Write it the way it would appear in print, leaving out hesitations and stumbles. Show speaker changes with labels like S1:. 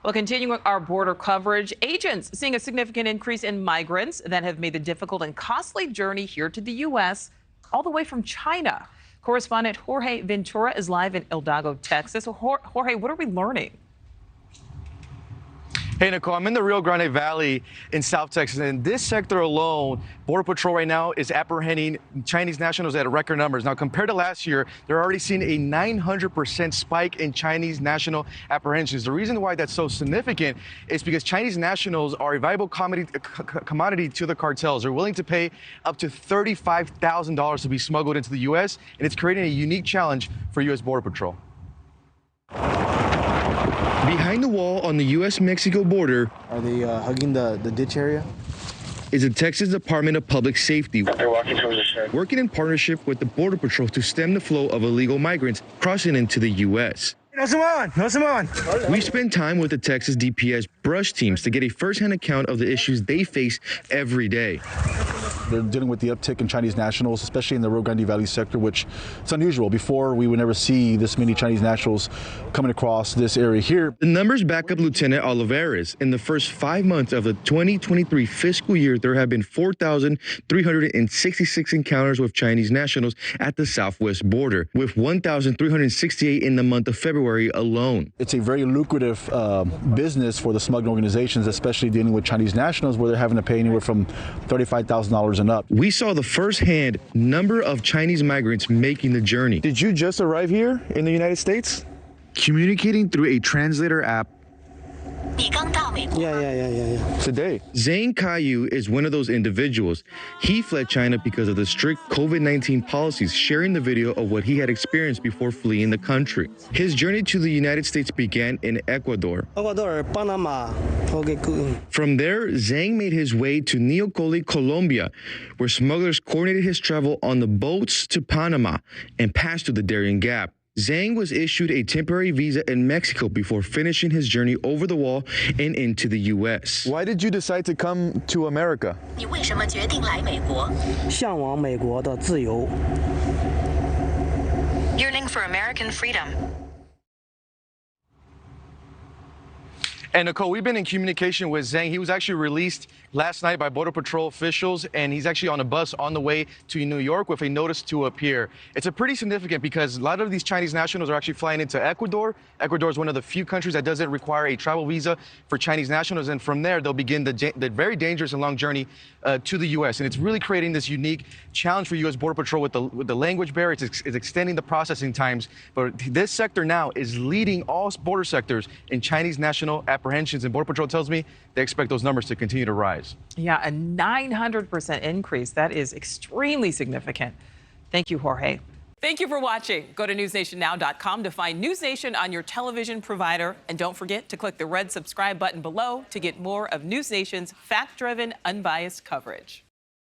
S1: Well, continuing our border coverage, agents seeing a significant increase in migrants that have made the difficult and costly journey here to the U.S. all the way from China. Correspondent Jorge Ventura is live in El Dago, Texas. So, Jorge, what are we learning?
S2: Hey, Nichole, I'm in the Rio Grande Valley in South Texas, and in this sector alone, Border Patrol right now is apprehending Chinese nationals at record numbers. Now, compared to last year, they're already seeing a 900% spike in Chinese national apprehensions. The reason why that's so significant is because Chinese nationals are a viable commodity to the cartels. They're willing to pay up to $35,000 to be smuggled into the U.S., and it's creating a unique challenge for U.S. Border Patrol. Behind the wall on the U.S.-Mexico border,
S3: are they hugging the ditch area?
S2: Is the Texas Department of Public Safety, working in partnership with the Border Patrol to stem the flow of illegal migrants crossing into the U.S. We spend time with the Texas DPS brush teams to get a first-hand account of the issues they face every day.
S4: They're dealing with the uptick in Chinese nationals, especially in the Rio Grande Valley sector, which is unusual. Before, we would never see this many Chinese nationals coming across this area here.
S2: The numbers back up Lieutenant Olivares. In the first 5 months of the 2023 fiscal year, there have been 4,366 encounters with Chinese nationals at the southwest border, with 1,368 in the month of February alone.
S4: It's a very lucrative business for the smuggling organizations, especially dealing with Chinese nationals, where they're having to pay anywhere from $35,000 and up.
S2: We saw the first-hand number of Chinese migrants making the journey.
S5: Did you just arrive here in the United States?
S2: Communicating through a translator app.
S3: Yeah.
S5: Today.
S2: Zhang Kaiyu is one of those individuals. He fled China because of the strict COVID-19 policies, sharing the video of what he had experienced before fleeing the country. His journey to the United States began in Ecuador.
S3: Panama. Okay, cool.
S2: From there, Zhang made his way to Nichole, Colombia, where smugglers coordinated his travel on the boats to Panama and passed through the Darien Gap. Zhang was issued a temporary visa in Mexico before finishing his journey over the wall and into the U.S.
S5: Why did you decide to come to America?
S6: Yearning for American freedom.
S2: And Nichole, we've been in communication with Zhang. He was actually released last night by Border Patrol officials, and he's actually on a bus on the way to New York with a notice to appear. It's a pretty significant because a lot of these Chinese nationals are actually flying into Ecuador. Ecuador is one of the few countries that doesn't require a travel visa for Chinese nationals, and from there they'll begin the very dangerous and long journey to the U.S. And it's really creating this unique challenge for U.S. Border Patrol with the language barrier. It's extending the processing times, but this sector now is leading all border sectors in Chinese national apprehensions, and Border Patrol tells me they expect those numbers to continue to rise.
S1: Yeah, a 900% increase. That is extremely significant. Thank you, Jorge. Thank you for watching. Go to newsnationnow.com to find NewsNation on your television provider. And don't forget to click the red subscribe button below to get more of NewsNation's fact-driven, unbiased coverage.